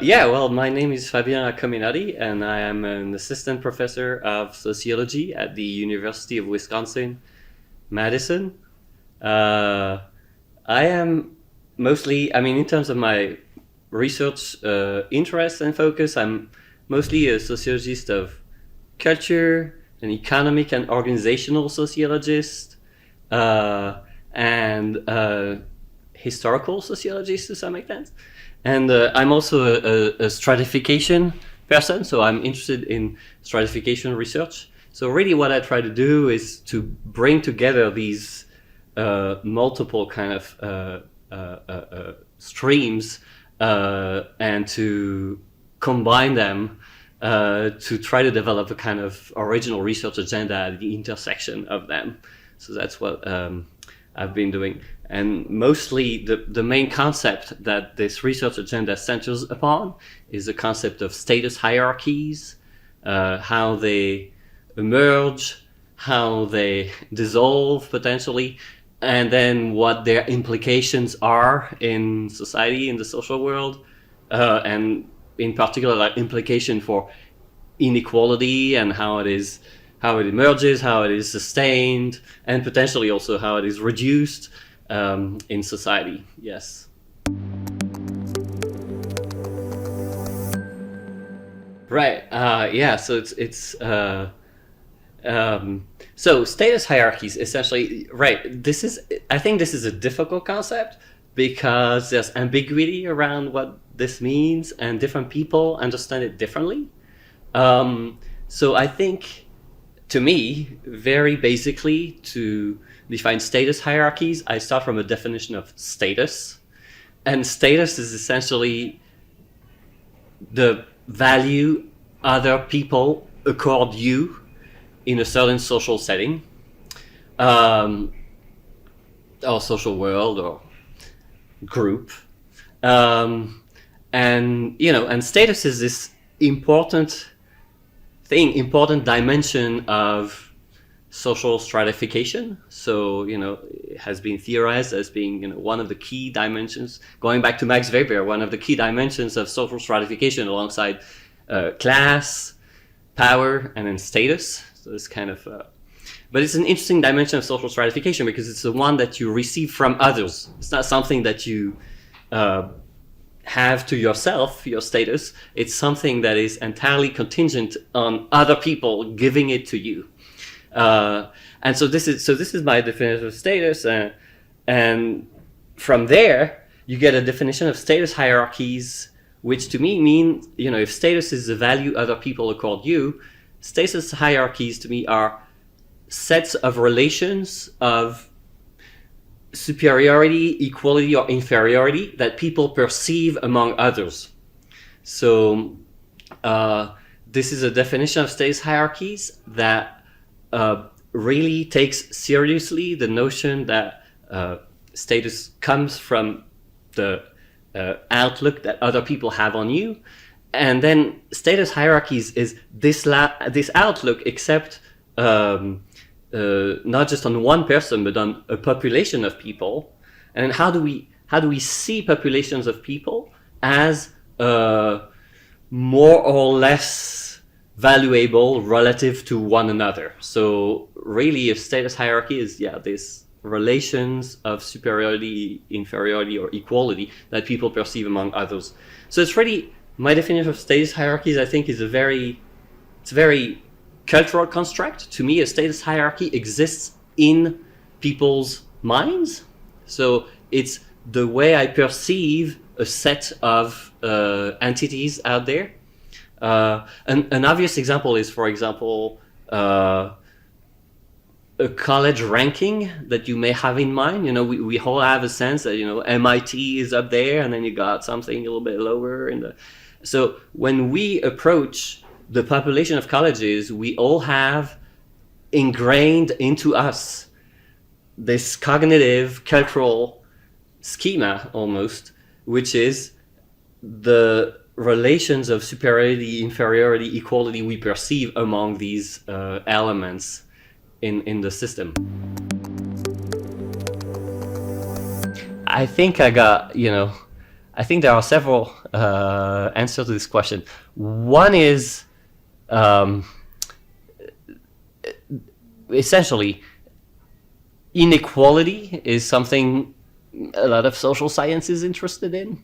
Yeah, well, my name is Fabien Accominotti, and I am an Assistant Professor of Sociology at the University of Wisconsin, Madison. Uh, I am mostly, in terms of my research interests and focus, I'm mostly a sociologist of culture, an economic and organizational sociologist, and historical sociologist to some extent. And I'm also a stratification person, so I'm interested in stratification research. So really what I try to do is to bring together these multiple kind of streams and to combine them to try to develop a kind of original research agenda at the intersection of them. So that's what I've been doing. And mostly the main concept that this research agenda centers upon is the concept of status hierarchies, how they emerge, how they dissolve potentially, and then what their implications are in society, in the social world, and in particular, like implication for inequality and how it emerges, how it is sustained, and potentially also how it is reduced in society. Yes. Right. Yeah. So so status hierarchies essentially. Right. I think this is a difficult concept because there's ambiguity around what this means, and different people understand it differently. So I think, to me, very basically, to define status hierarchies, I start from a definition of status. And status is essentially the value other people accord you in a certain social setting, or social world or group. And status is this important dimension of social stratification. So, it has been theorized as being, one of the key dimensions, going back to Max Weber, one of the key dimensions of social stratification alongside class, power, and then status. So it's kind of, but it's an interesting dimension of social stratification because it's the one that you receive from others. It's not something that you have to yourself, your status. It's something that is entirely contingent on other people giving it to you. And so this is my definition of status, and from there you get a definition of status hierarchies, which to me mean, if status is the value other people accord you, status hierarchies to me are sets of relations of superiority, equality, or inferiority that people perceive among others. So this is a definition of status hierarchies that really takes seriously the notion that status comes from the outlook that other people have on you. And then status hierarchies is this outlook, except not just on one person, but on a population of people. And how do we see populations of people as more or less valuable relative to one another? So really, a status hierarchy is these relations of superiority, inferiority, or equality that people perceive among others. So it's really, my definition of status hierarchies, I think, it's a very cultural construct. To me, a status hierarchy exists in people's minds. So it's the way I perceive a set of entities out there. An obvious example is, for example, a college ranking that you may have in mind. We all have a sense that, MIT is up there, and then you got something a little bit lower so when we approach the population of colleges, we all have ingrained into us this cognitive, cultural schema almost, which is the relations of superiority, inferiority, equality we perceive among these elements in the system. I think I got, I think there are several answers to this question. One is essentially inequality is something a lot of social science is interested in.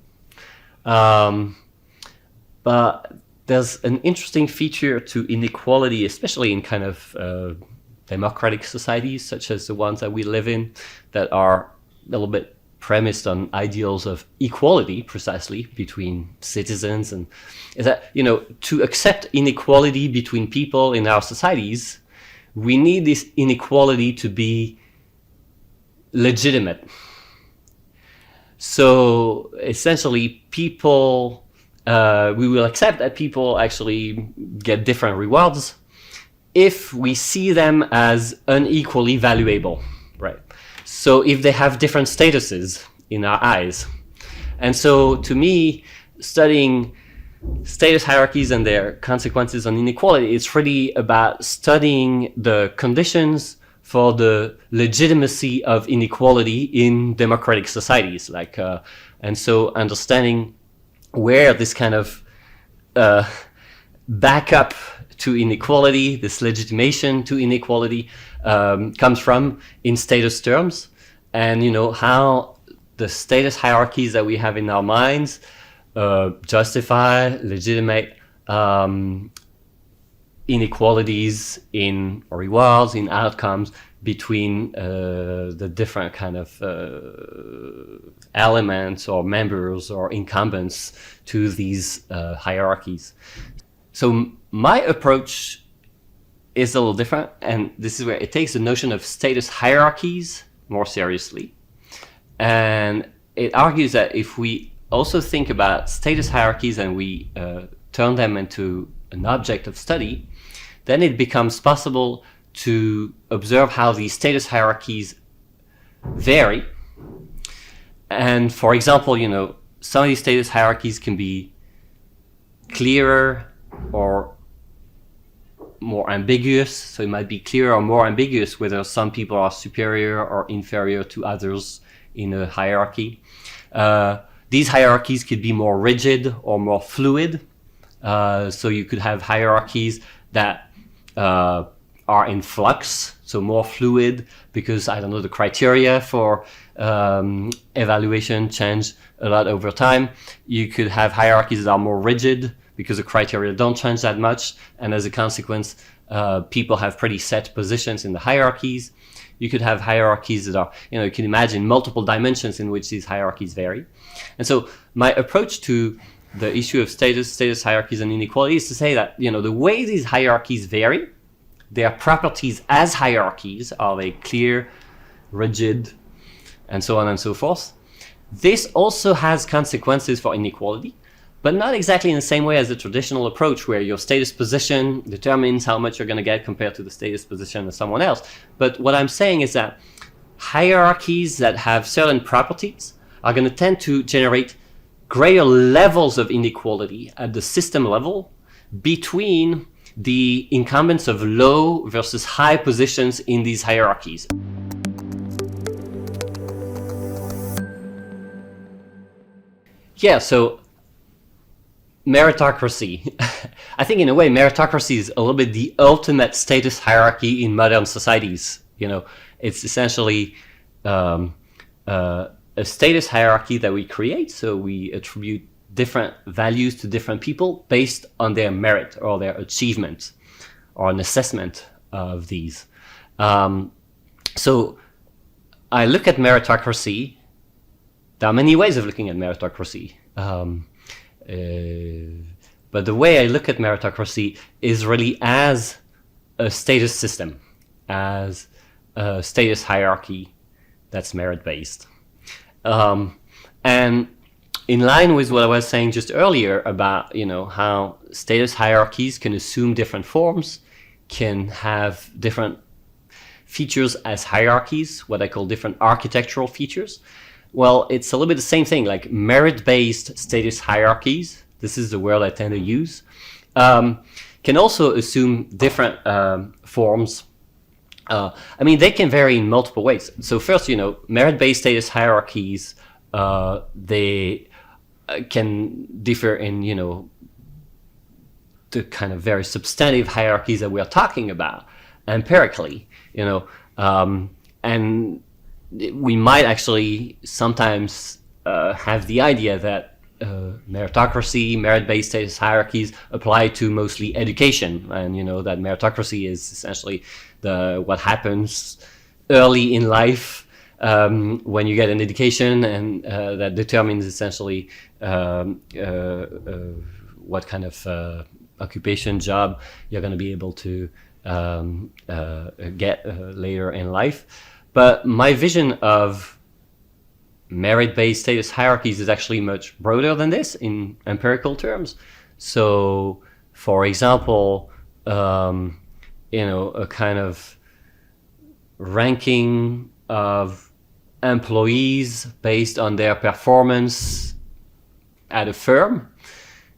But there's an interesting feature to inequality, especially in kind of democratic societies such as the ones that we live in, that are a little bit premised on ideals of equality, precisely, between citizens, and is that, you know, to accept inequality between people in our societies, we need this inequality to be legitimate. So essentially, people, we will accept that people actually get different rewards if we see them as unequally valuable, right? So if they have different statuses in our eyes. And so to me, studying status hierarchies and their consequences on inequality, it's really about studying the conditions for the legitimacy of inequality in democratic societies. And so understanding where this kind of backup to inequality, this legitimation to inequality comes from in status terms, and, you know, how the status hierarchies that we have in our minds justify, legitimate inequalities in rewards, in outcomes between the different kind of elements or members or incumbents to these hierarchies. So my approach is a little different, and this is where it takes the notion of status hierarchies more seriously. And it argues that if we also think about status hierarchies and we turn them into an object of study, then it becomes possible to observe how these status hierarchies vary. And for example, you know, some of these status hierarchies can be clearer or more ambiguous. So it might be clearer or more ambiguous whether some people are superior or inferior to others in a hierarchy. These hierarchies could be more rigid or more fluid. So you could have hierarchies that are in flux, so more fluid, because, I don't know, the criteria for evaluation change a lot over time. You could have hierarchies that are more rigid, because the criteria don't change that much, and as a consequence, people have pretty set positions in the hierarchies. You could have hierarchies that are, you know, you can imagine multiple dimensions in which these hierarchies vary. And so my approach to the issue of status hierarchies and inequality is to say that, you know, the way these hierarchies vary, their properties as hierarchies, are they clear, rigid, and so on and so forth. This also has consequences for inequality, but not exactly in the same way as the traditional approach where your status position determines how much you're going to get compared to the status position of someone else. But what I'm saying is that hierarchies that have certain properties are going to tend to generate greater levels of inequality at the system level between the incumbents of low versus high positions in these hierarchies. Yeah, so meritocracy. I think in a way meritocracy is a little bit the ultimate status hierarchy in modern societies. You know, it's essentially a status hierarchy that we create, so we attribute different values to different people based on their merit or their achievement or an assessment of these. So I look at meritocracy. There are many ways of looking at meritocracy. But the way I look at meritocracy is really as a status system, as a status hierarchy that's merit-based. And in line with what I was saying just earlier about, you know, how status hierarchies can assume different forms, can have different features as hierarchies, what I call different architectural features. Well, it's a little bit the same thing, like merit-based status hierarchies, this is the word I tend to use, can also assume different forms. I mean, they can vary in multiple ways. So first, you know, merit-based status hierarchies, they can differ in, the kind of very substantive hierarchies that we are talking about empirically, and we might actually sometimes have the idea that meritocracy, merit-based status hierarchies apply to mostly education, and that meritocracy is essentially what happens early in life when you get an education, and that determines essentially what kind of occupation, job you're going to be able to get later in life. But my vision of merit-based status hierarchies is actually much broader than this in empirical terms. So, for example, a kind of ranking of employees based on their performance at a firm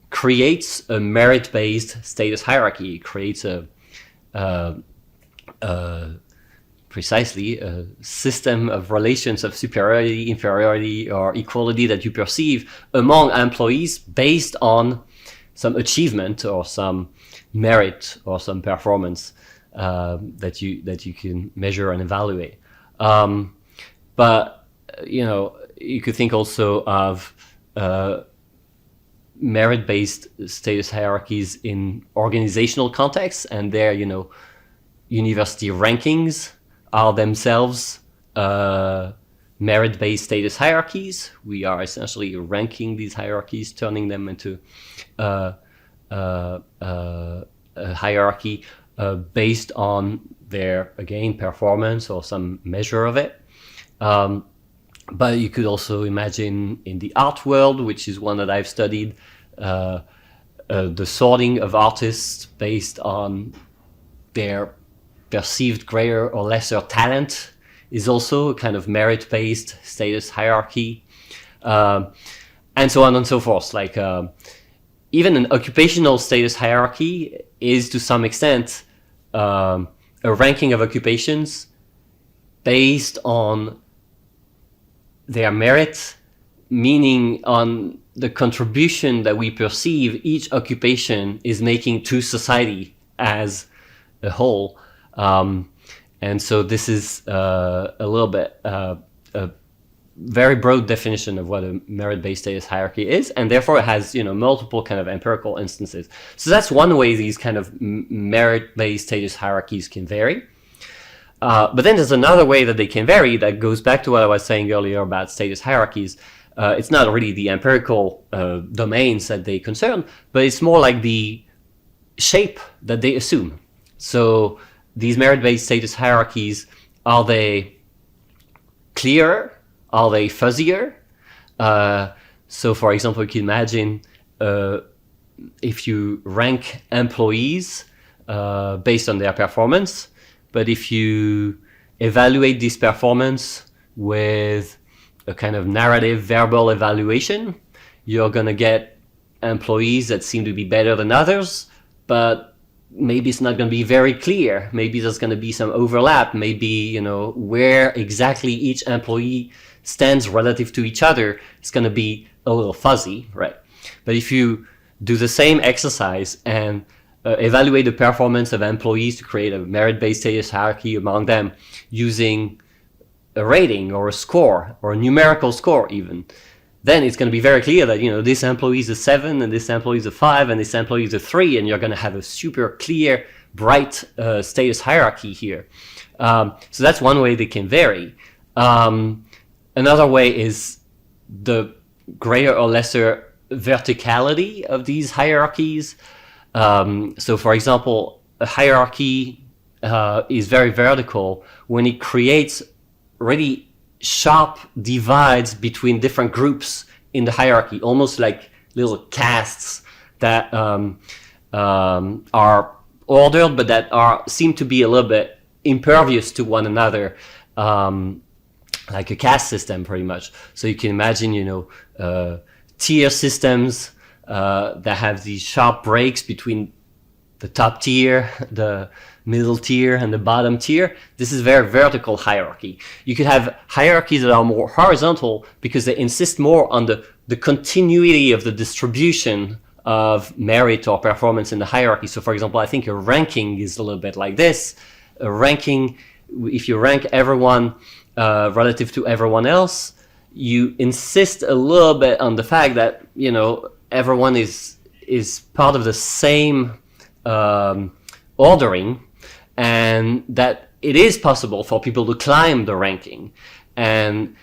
creates a merit-based status hierarchy, creates precisely a system of relations of superiority, inferiority, or equality that you perceive among employees based on some achievement or some merit or some performance that you can measure and evaluate. But you could think also of merit-based status hierarchies in organizational contexts, and there, university rankings are themselves merit-based status hierarchies. We are essentially ranking these hierarchies, turning them into a hierarchy based on their, again, performance or some measure of it. But you could also imagine in the art world, which is one that I've studied, the sorting of artists based on their perceived greater or lesser talent is also a kind of merit-based status hierarchy, and so on and so forth. Like even an occupational status hierarchy is to some extent a ranking of occupations based on their merit, meaning on the contribution that we perceive each occupation is making to society as a whole. And so this is a little bit a very broad definition of what a merit-based status hierarchy is, and therefore it has multiple kind of empirical instances. So that's one way these kind of merit-based status hierarchies can vary. But then there's another way that they can vary that goes back to what I was saying earlier about status hierarchies. It's not really the empirical domains that they concern, but it's more like the shape that they assume. So these merit-based status hierarchies, are they clearer? Are they fuzzier? So for example, you can imagine if you rank employees based on their performance, but if you evaluate this performance with a kind of narrative verbal evaluation, you're going to get employees that seem to be better than others, but maybe it's not going to be very clear. Maybe there's going to be some overlap. Maybe, where exactly each employee stands relative to each other is going to be a little fuzzy, right? But if you do the same exercise and evaluate the performance of employees to create a merit-based status hierarchy among them using a rating or a score or a numerical score even, then it's going to be very clear that, this employee is a 7 and this employee is a 5 and this employee is a 3, and you're going to have a super clear, bright status hierarchy here. So that's one way they can vary. Another way is the greater or lesser verticality of these hierarchies. So for example, a hierarchy is very vertical when it creates really sharp divides between different groups in the hierarchy, almost like little castes that are ordered, but that seem to be a little bit impervious to one another, like a caste system pretty much. So you can imagine, tier systems that have these sharp breaks between the top tier, the middle tier, and the bottom tier. This is very vertical hierarchy. You could have hierarchies that are more horizontal because they insist more on the continuity of the distribution of merit or performance in the hierarchy. So for example, I think a ranking is a little bit like this. A ranking, if you rank everyone relative to everyone else, you insist a little bit on the fact that, you know, everyone is part of the same ordering, and that it is possible for people to climb the ranking. And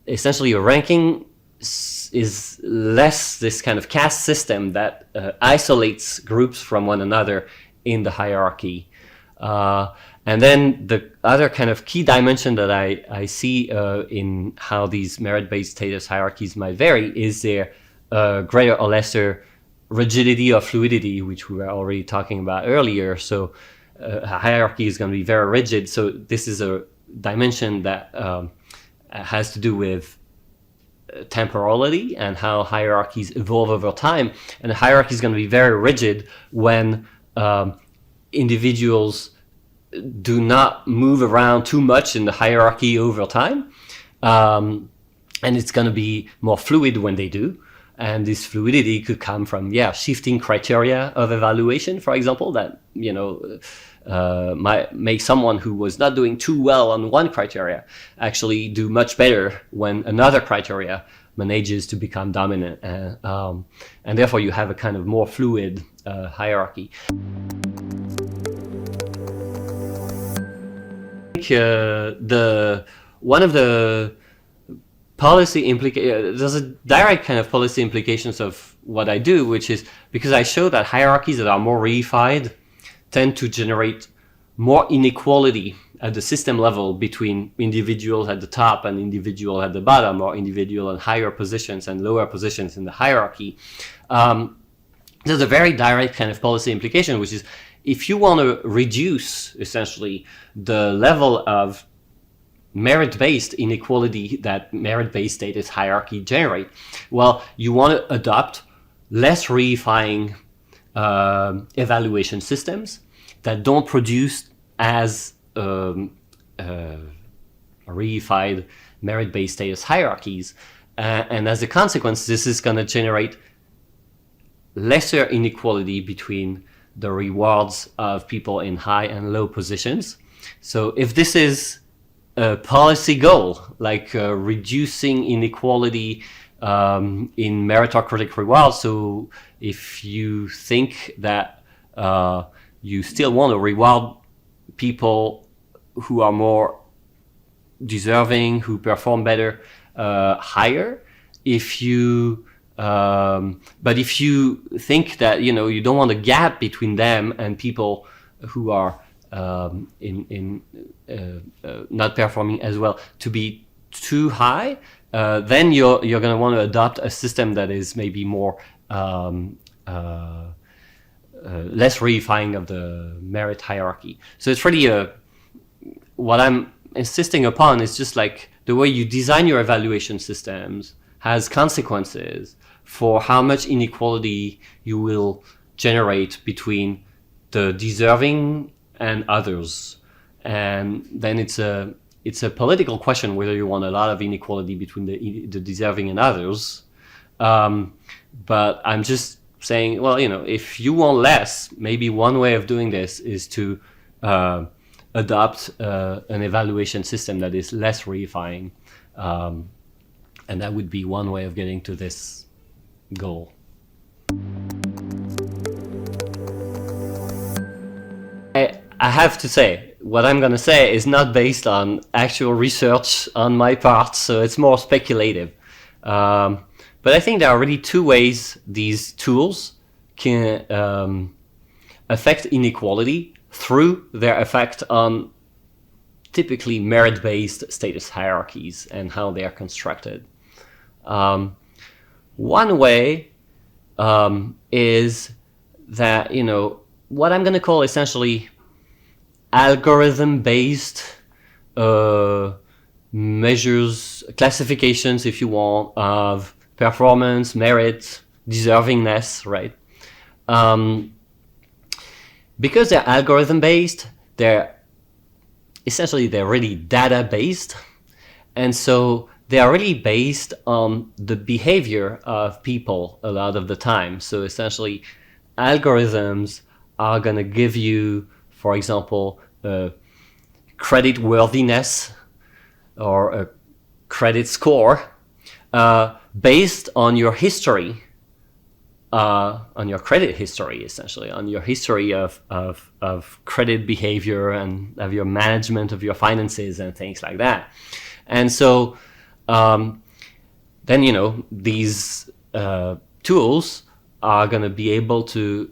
essentially a ranking is less this kind of caste system that isolates groups from one another in the hierarchy. And then the other kind of key dimension that I see in how these merit-based status hierarchies might vary is their greater or lesser rigidity or fluidity, which we were already talking about earlier. So a hierarchy is going to be very rigid. So this is a dimension that has to do with temporality and how hierarchies evolve over time. And the hierarchy is going to be very rigid when individuals do not move around too much in the hierarchy over time. And it's going to be more fluid when they do. And this fluidity could come from, shifting criteria of evaluation, for example, that, you know, might make someone who was not doing too well on one criteria actually do much better when another criteria manages to become dominant. And therefore you have a kind of more fluid hierarchy. One of the policy there's a direct kind of policy implications of what I do, which is because I show that hierarchies that are more reified tend to generate more inequality at the system level between individuals at the top and individuals at the bottom, or individual in higher positions and lower positions in the hierarchy. There's a very direct kind of policy implication, which is if you want to reduce essentially the level of merit-based inequality that merit-based status hierarchy generate, well, you want to adopt less reifying evaluation systems that don't produce as reified merit-based status hierarchies. And as a consequence, this is going to generate lesser inequality between the rewards of people in high and low positions. So if this is a policy goal, like reducing inequality in meritocratic rewards, so if you think that you still want to reward people who are more deserving, who perform better, higher, if you but if you think that, you know, you don't want a gap between them and people who are not performing as well to be too high, then you're going to want to adopt a system that is maybe more less reifying of the merit hierarchy. So it's really what I'm insisting upon is just like the way you design your evaluation systems has consequences for how much inequality you will generate between the deserving and others. And then it's a political question whether you want a lot of inequality between the deserving and others. But I'm just saying, well, you know, if you want less, maybe one way of doing this is to adopt an evaluation system that is less reifying. And that would be one way of getting to this goal. I have to say, what I'm going to say is not based on actual research on my part, so it's more speculative. But I think there are really two ways these tools can affect inequality through their effect on typically merit-based status hierarchies and how they are constructed. One way is that, you know, what I'm going to call essentially algorithm-based measures, classifications, if you want, of performance, merit, deservingness, right? because they're algorithm based, they're really data based, and so they are really based on the behavior of people a lot of the time. So essentially, algorithms are going to give you, for example, credit worthiness or a credit score based on your history, on your credit history, essentially, on your history of credit behavior and of your management of your finances and things like that. And so then, you know, these tools are going to be able to,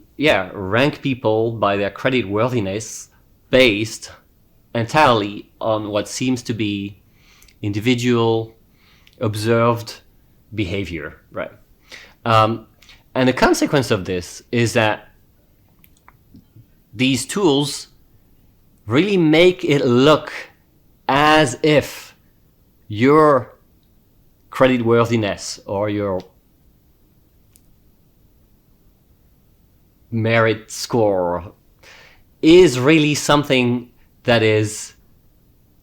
rank people by their credit worthiness based entirely on what seems to be individual observed behavior, right? And the consequence of this is that these tools really make it look as if your creditworthiness or your merit score is really something that is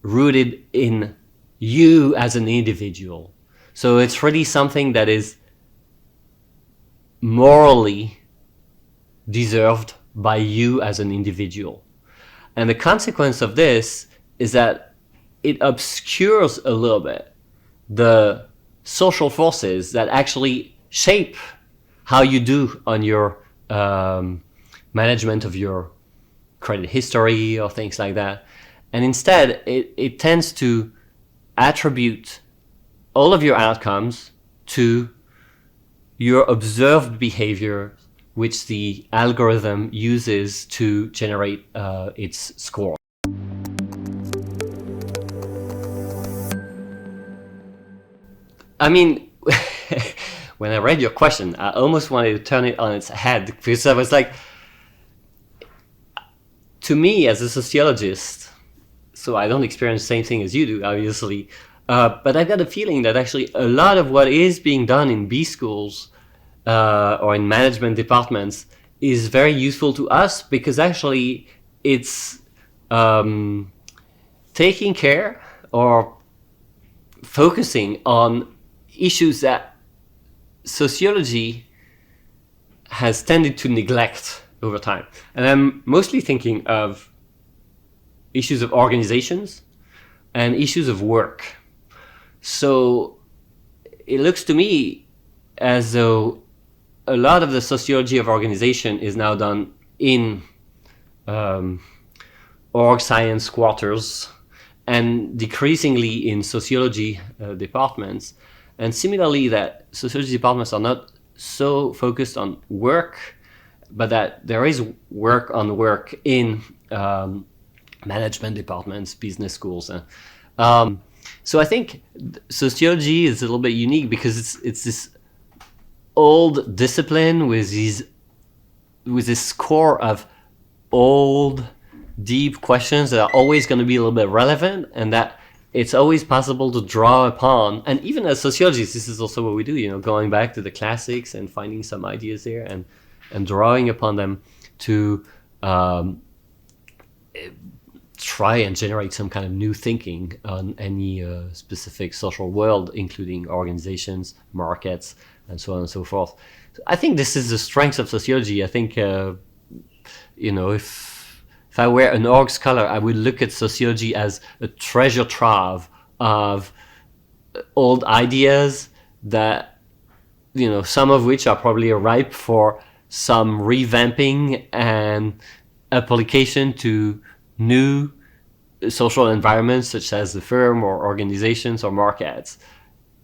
rooted in you as an individual. So it's really something that is morally deserved by you as an individual. And the consequence of this is that it obscures a little bit the social forces that actually shape how you do on your management of your credit history or things like that. And instead, it tends to attribute all of your outcomes to your observed behavior, which the algorithm uses to generate its score. I mean, when I read your question, I almost wanted to turn it on its head, because I was like, to me as a sociologist, so I don't experience the same thing as you do, obviously, but I've got a feeling that actually a lot of what is being done in B schools or in management departments is very useful to us, because actually it's taking care or focusing on issues that sociology has tended to neglect over time. And I'm mostly thinking of issues of organizations and issues of work. So it looks to me as though a lot of the sociology of organization is now done in org science quarters and decreasingly in sociology departments. And similarly, that sociology departments are not so focused on work, but that there is work on work in management departments, business schools. So I think sociology is a little bit unique because it's this old discipline with this core of old, deep questions that are always going to be a little bit relevant, and that it's always possible to draw upon. And even as sociologists, this is also what we do, you know, going back to the classics and finding some ideas there and drawing upon them to try and generate some kind of new thinking on any specific social world, including organizations, markets, and so on and so forth. So I think this is the strength of sociology. I think, you know, if I were an org scholar, I would look at sociology as a treasure trove of old ideas that, you know, some of which are probably ripe for some revamping and application to new social environments such as the firm or organizations or markets.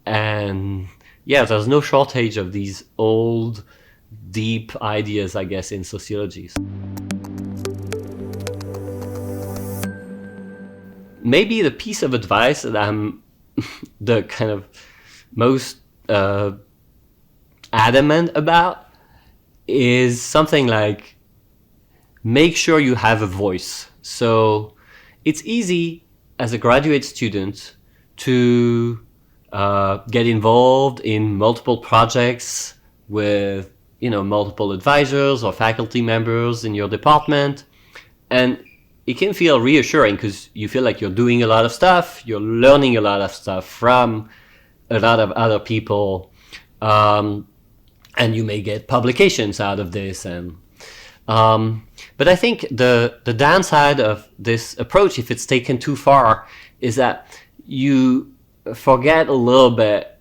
And yeah, there's no shortage of these old, deep ideas, I guess, in sociology. Maybe the piece of advice that I'm the kind of most adamant about is something like, make sure you have a voice. So it's easy as a graduate student to get involved in multiple projects with multiple advisors or faculty members in your department. And it can feel reassuring because you feel like you're doing a lot of stuff, you're learning a lot of stuff from a lot of other people, and you may get publications out of this. But I think the downside of this approach, if it's taken too far, is that you forget a little bit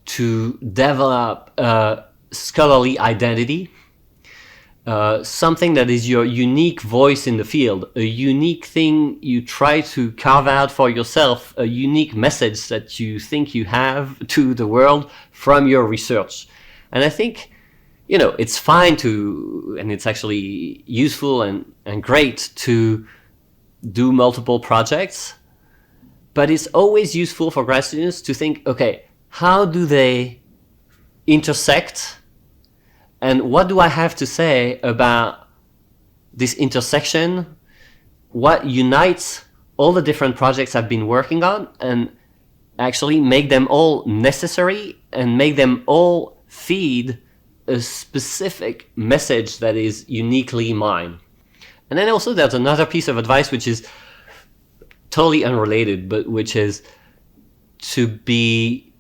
to develop a scholarly identity, something that is your unique voice in the field, a unique thing you try to carve out for yourself, a unique message that you think you have to the world from your research. And I think, it's fine to, and it's actually useful and great to do multiple projects, but it's always useful for grad students to think, okay, how do they intersect? And what do I have to say about this intersection? What unites all the different projects I've been working on, and actually make them all necessary and make them all feed a specific message that is uniquely mine. And then also there's another piece of advice which is totally unrelated, but which is to be,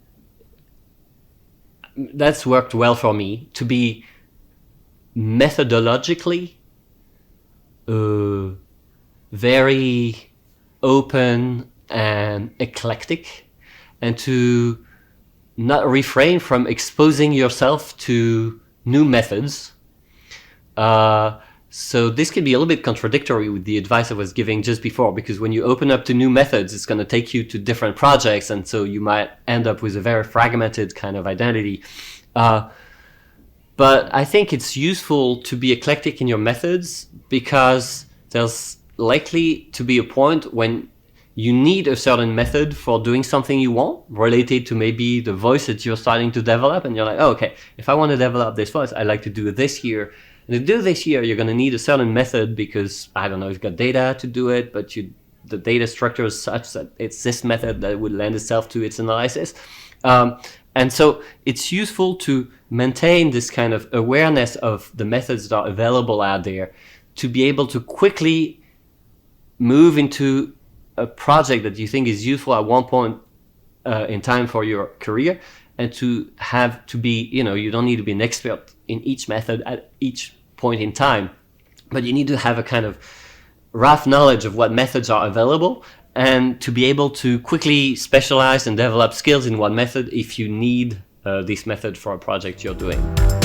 that's worked well for me, to be methodologically very open and eclectic, and to not refrain from exposing yourself to new methods. So this can be a little bit contradictory with the advice I was giving just before, because when you open up to new methods, it's going to take you to different projects, and so you might end up with a very fragmented kind of identity. But I think it's useful to be eclectic in your methods, because there's likely to be a point when you need a certain method for doing something you want, related to maybe the voice that you're starting to develop, and you're like, oh, okay, if I want to develop this voice, I like to do it this here. And to do this here, you're going to need a certain method because, I don't know, you've got data to do it, but the data structure is such that it's this method that would lend itself to its analysis. And so it's useful to maintain this kind of awareness of the methods that are available out there, to be able to quickly move into a project that you think is useful at one point in time for your career, and to have to be, you don't need to be an expert in each method at each point in time, but you need to have a kind of rough knowledge of what methods are available, and to be able to quickly specialize and develop skills in one method if you need this method for a project you're doing.